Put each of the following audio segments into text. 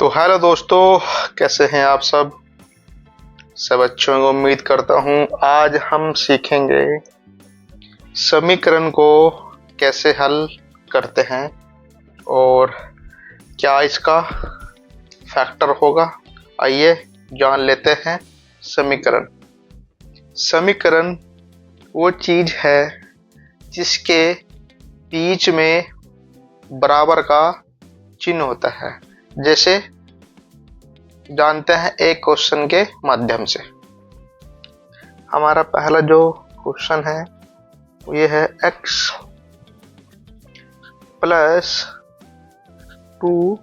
तो हेलो दोस्तों, कैसे हैं आप सब अच्छों को उम्मीद करता हूं। आज हम सीखेंगे समीकरण को कैसे हल करते हैं और क्या इसका फैक्टर होगा। आइए जान लेते हैं समीकरण। समीकरण वो चीज है जिसके बीच में बराबर का चिन्ह होता है। जैसे जानते हैं एक क्वेश्चन के माध्यम से। हमारा पहला जो क्वेश्चन है वो ये है x प्लस 2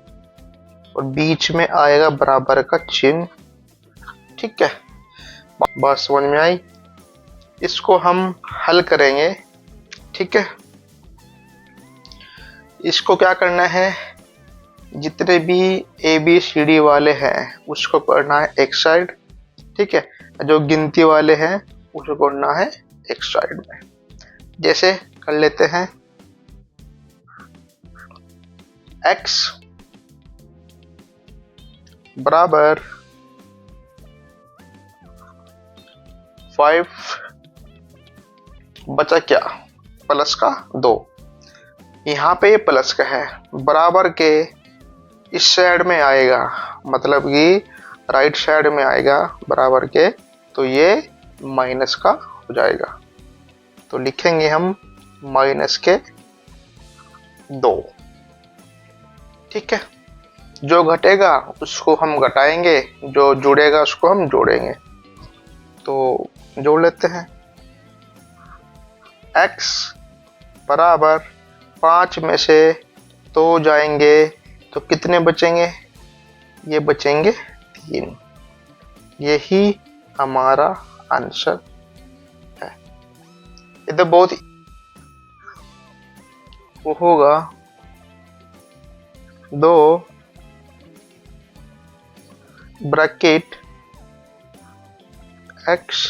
और बीच में आएगा बराबर का चिन्ह। ठीक है, बात समझ में आई। इसको हम हल करेंगे। ठीक है, इसको क्या करना है, जितने भी ए बी सी डी वाले हैं उसको करना है एक साइड। ठीक है, जो गिनती वाले हैं उसको करना है एक साइड में। जैसे कर लेते हैं x बराबर 5 बचा क्या, प्लस का 2। यहाँ पे ये प्लस का है, बराबर के इस साइड में आएगा, मतलब कि राइट साइड में आएगा बराबर के, तो ये माइनस का हो जाएगा। तो लिखेंगे हम माइनस के 2। ठीक है, जो घटेगा उसको हम घटाएंगे, जो जुड़ेगा उसको हम जोड़ेंगे। तो जोड़ लेते हैं x बराबर 5 में से 2 जाएंगे तो कितने बचेंगे, ये बचेंगे 3। यही हमारा आंसर है। ये तो बहुत वो होगा 2 ब्रैकेट x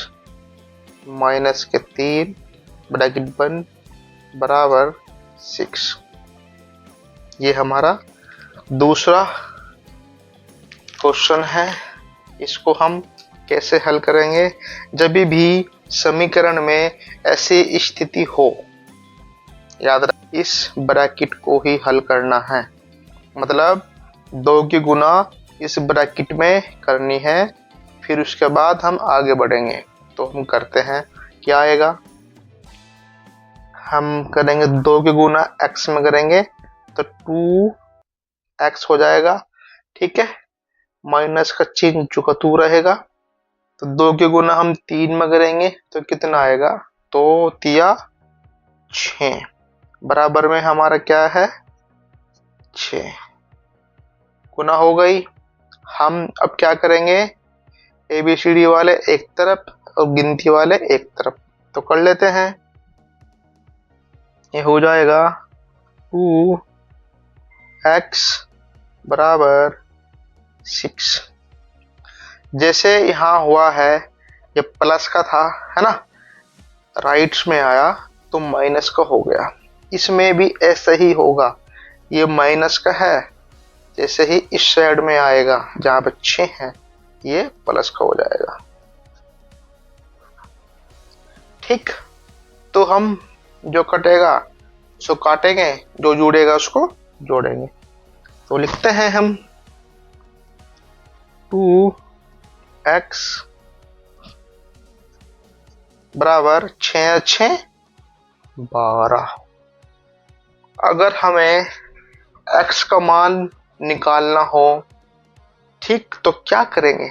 माइनस के 3 ब्रैकेट बंद बराबर 6। ये हमारा दूसरा क्वेश्चन है। इसको हम कैसे हल करेंगे, जब भी समीकरण में ऐसी स्थिति हो, याद रख इस ब्रैकेट को ही हल करना है। मतलब 2 की गुना इस ब्रैकेट में करनी है, फिर उसके बाद हम आगे बढ़ेंगे। तो हम करते हैं, क्या आएगा, हम करेंगे 2 की गुना x में करेंगे तो 2x हो जाएगा। ठीक है, माइनस का चिन्ह चुका 2 रहेगा। तो 2 की गुना हम 3 में करेंगे तो कितना आएगा, तो 3 6 बराबर में हमारा क्या है 6 गुना हो गई। हम अब क्या करेंगे, ए बी सी डी वाले एक तरफ और गिनती वाले एक तरफ। तो कर लेते हैं, ये हो जाएगा 2x बराबर 6। जैसे यहाँ हुआ है, ये प्लस का था है ना, राइट्स में आया तो माइनस का हो गया। इसमें भी ऐसा ही होगा, ये माइनस का है, जैसे ही इस साइड में आएगा जहाँ पे 6 है ये प्लस का हो जाएगा। ठीक, तो हम जो कटेगा उसको काटेंगे, जो जुड़ेगा उसको जोड़ेंगे। तो लिखते हैं हम 2x बराबर 6 6 12। अगर हमें x का मान निकालना हो, ठीक, तो क्या करेंगे,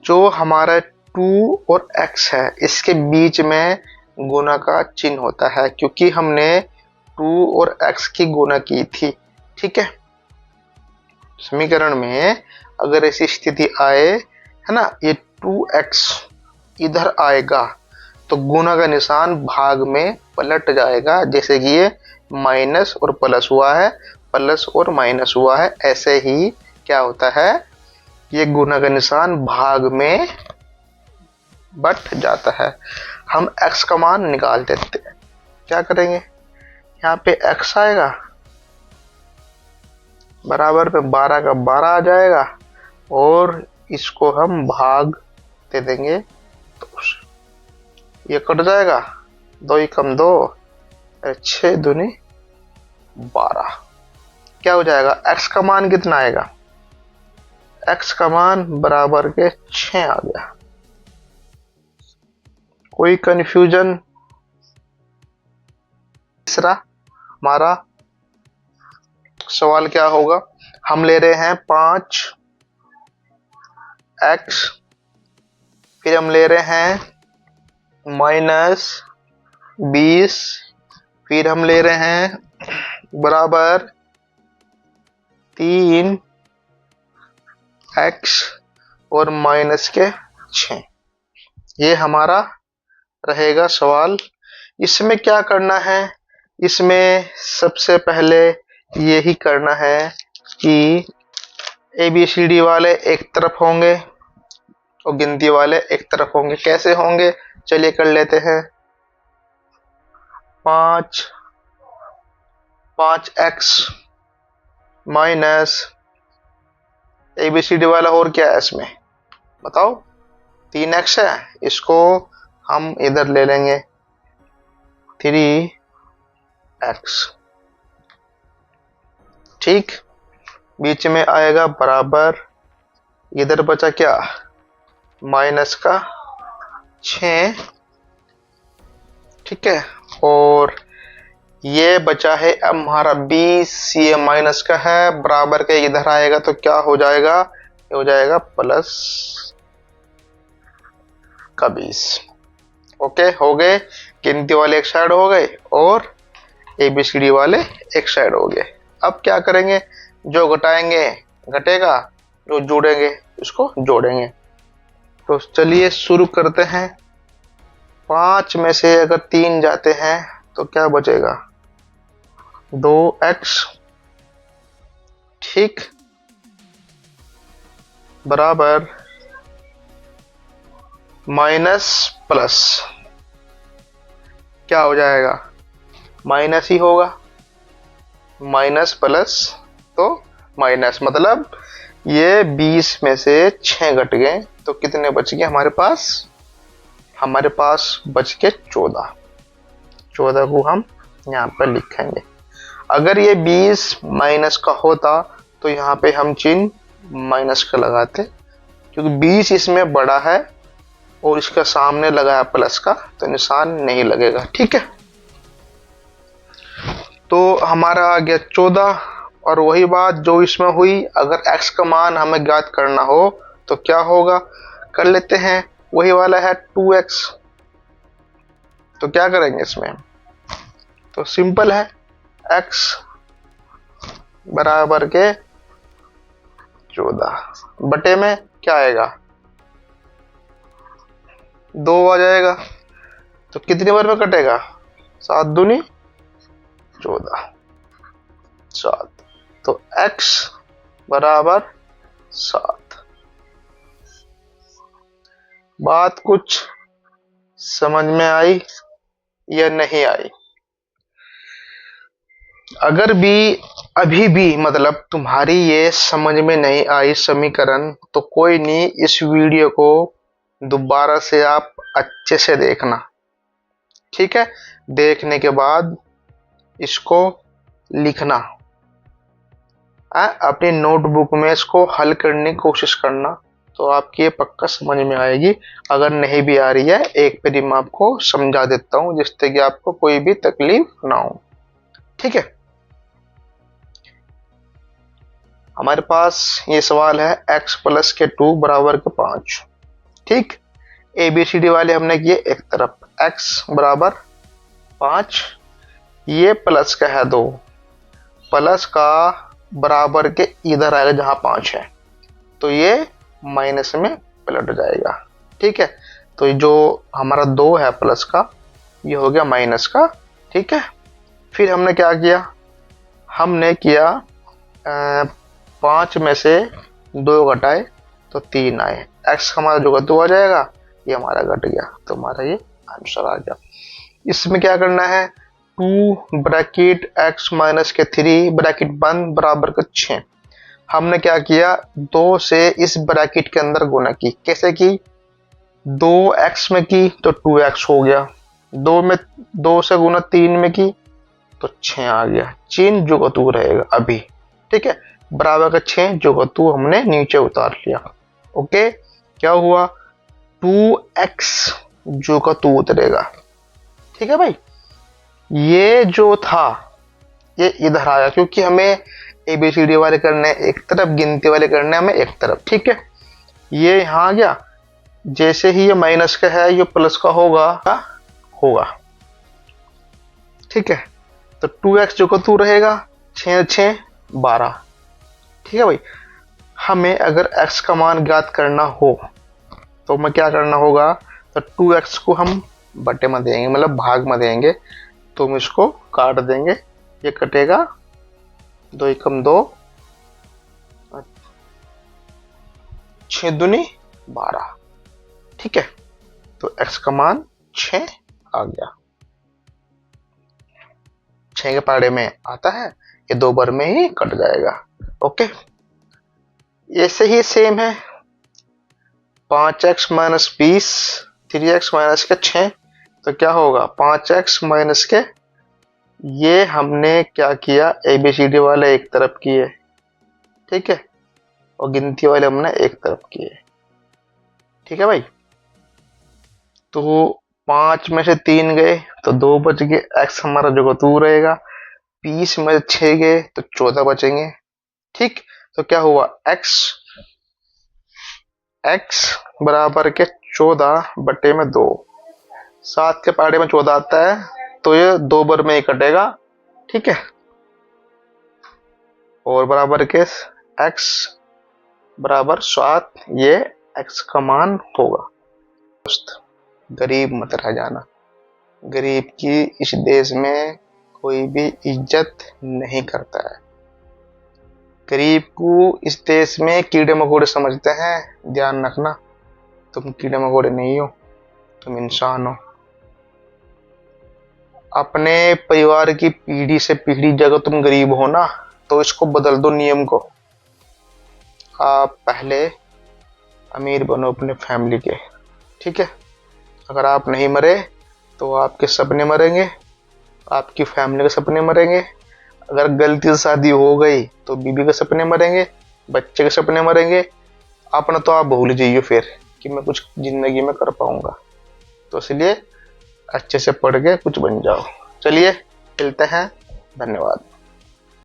जो हमारा 2 और x है इसके बीच में गुना का चिन्ह होता है, क्योंकि हमने 2 और x की गुना की थी। ठीक है, समीकरण में अगर ऐसी स्थिति आए है ना, ये 2x इधर आएगा तो गुना का निशान भाग में पलट जाएगा। जैसे कि ये माइनस और प्लस हुआ है, प्लस और माइनस हुआ है, ऐसे ही क्या होता है, ये गुना का निशान भाग में बट जाता है। हम x का मान निकाल देते हैं। क्या करेंगे, यहाँ पे x आएगा बराबर पे 12 का 12 आ जाएगा और इसको हम भाग दे देंगे तो ये कट जाएगा, 2 ही कम 2, 6 दूनी 12। क्या हो जाएगा, x का मान कितना आएगा, x का मान बराबर के 6 आ गया। कोई कंफ्यूजन? तीसरा हमारा सवाल क्या होगा, हम ले रहे हैं 5x, फिर हम ले रहे हैं -20, फिर हम ले रहे हैं बराबर 3x और -6। ये हमारा रहेगा सवाल। इसमें क्या करना है, इसमें सबसे पहले यही करना है कि ABCD वाले एक तरफ होंगे और गिनती वाले एक तरफ होंगे। कैसे होंगे, चलिए कर लेते हैं। 5x माइनस ABCD वाला और क्या है इसमें बताओ, 3x है, इसको हम इधर ले लेंगे 3x। ठीक, बीच में आएगा बराबर, इधर बचा क्या, माइनस का 6। ठीक है, और ये बचा है अब हमारा 20, ये माइनस का है, बराबर के इधर आएगा तो क्या हो जाएगा, ये हो जाएगा प्लस का 20। ओके, हो गए, गिनती वाले एक साइड हो गए और ABCD वाले एक साइड हो गए। अब क्या करेंगे, जो घटाएंगे घटेगा, जो जोड़ेंगे इसको जोड़ेंगे। तो चलिए शुरू करते हैं। 5 में से अगर 3 जाते हैं तो क्या बचेगा, 2x। ठीक, बराबर माइनस प्लस, क्या हो जाएगा, माइनस ही होगा, माइनस प्लस तो माइनस, मतलब ये 20 में से 6 घट गए तो कितने बच गए हमारे पास बच के 14 को हम यहाँ पर लिखेंगे। अगर ये 20 माइनस का होता तो यहाँ पे हम चिन्ह माइनस का लगाते, क्योंकि 20 इसमें बड़ा है और इसका सामने लगाया प्लस का तो निशान नहीं लगेगा। ठीक है, तो हमारा आ गया 14। और वही बात जो इसमें हुई, अगर x का मान हमें ज्ञात करना हो तो क्या होगा, कर लेते हैं, वही वाला है 2x। तो क्या करेंगे इसमें, तो सिंपल है, x बराबर के 14 बटे में क्या आएगा, 2 आ जाएगा। तो कितनी बार में कटेगा, 7 दूनी 14, 7। तो x बराबर 7। बात कुछ समझ में आई या नहीं आई? अगर भी अभी भी मतलब तुम्हारी ये समझ में नहीं आई समीकरण, तो कोई नहीं, इस वीडियो को दोबारा से आप अच्छे से देखना। ठीक है, देखने के बाद इसको लिखना, अपनी नोटबुक में इसको हल करने की कोशिश करना, तो आपकी ये पक्का समझ में आएगी। अगर नहीं भी आ रही है, एक बारी मैं आपको समझा देता हूँ जिससे कि आपको कोई भी तकलीफ ना हो। ठीक है, हमारे पास ये सवाल है x प्लस के 2 बराबर के 5। ठीक, ABCD वाले हमने किए एक तरफ, x बराबर 5, ये प्लस का है 2, प्लस का बराबर के इधर आएगा जहां 5 है, तो ये माइनस में पलट जाएगा। ठीक है, तो ये जो हमारा 2 है प्लस का, ये हो गया माइनस का। ठीक है, फिर हमने क्या किया, हमने किया 5 में से 2 घटाए तो 3 आए, x हमारा जो 2 आ जाएगा, ये हमारा घट गया, तो हमारा ये आंसर आ गया। इसमें क्या करना है, 2 ब्रैकेट x माइनस के 3 ब्रैकेट बंद बराबर के 6। हमने क्या किया, 2 से इस ब्रैकेट के अंदर गुना की। कैसे की, 2x में की तो 2x हो गया, 2 से गुना 3 में की तो 6 आ गया। चिन्ह जो का तू रहेगा अभी, ठीक है। बराबर का 6 जो का तू हमने नीचे उतार लिया। ओके, क्या हुआ, 2x जो का तू उतरेगा, ठीक है भाई। ये जो था ये इधर आया, क्योंकि हमें ABCD वाले करने एक तरफ, गिनती वाले करने हमें एक तरफ, ठीक है। ये यहाँ आ गया। जैसे ही ये माइनस का है ये प्लस का होगा, ठीक है। तो 2x जो का तू रहेगा, 6 6 12, ठीक है भाई। हमें अगर x का मान ज्ञात करना हो तो हमें क्या करना होगा, तो 2x को हम बटे में देंगे, मतलब भाग में देंगे। तो हम इसको काट देंगे, ये कटेगा, 2 एकम 2, 6 दूनी 12, ठीक है। तो x का मान 6 आ गया। 6 के पाड़े में आता है, ये 2 बार में ही कट जाएगा। ओके, ऐसे ही सेम है, 5x माइनस 20, 3x माइनस के 6, तो क्या होगा, 5x माइनस के, ये हमने क्या किया, ABCD वाले एक तरफ किए, ठीक है, और गिनती वाले हमने एक तरफ किए, ठीक है भाई। तो 5 में से 3 गए तो 2 बच गए, x हमारा जो तू रहेगा। 20 में से 6 गए तो 14 बचेंगे, ठीक। तो क्या हुआ, x बराबर के 14 बटे में 2, 7 के पाड़े में 14 आता है, तो ये 2 बार में ही कटेगा, ठीक है। और बराबर के x बराबर 7, ये x का मान होगा। दोस्त, गरीब मत रह जाना। गरीब की इस देश में कोई भी इज्जत नहीं करता है। गरीब को इस देश में कीड़े मकोड़े समझते हैं। ध्यान रखना, तुम कीड़े मकोड़े नहीं हो, तुम इंसान हो। अपने परिवार की पीढ़ी से पीढ़ी जगह तुम गरीब हो ना, तो इसको बदल दो नियम को। आप पहले अमीर बनो अपने फैमिली के, ठीक है। अगर आप नहीं मरे तो आपके सपने मरेंगे, आपकी फैमिली के सपने मरेंगे। अगर गलती से शादी हो गई तो बीबी के सपने मरेंगे, बच्चे के सपने मरेंगे। अपना तो आप भूल जाइए फिर कि मैं कुछ जिंदगी में कर पाऊंगा। तो इसलिए अच्छे से पढ़ के कुछ बन जाओ। चलिए मिलते हैं, धन्यवाद।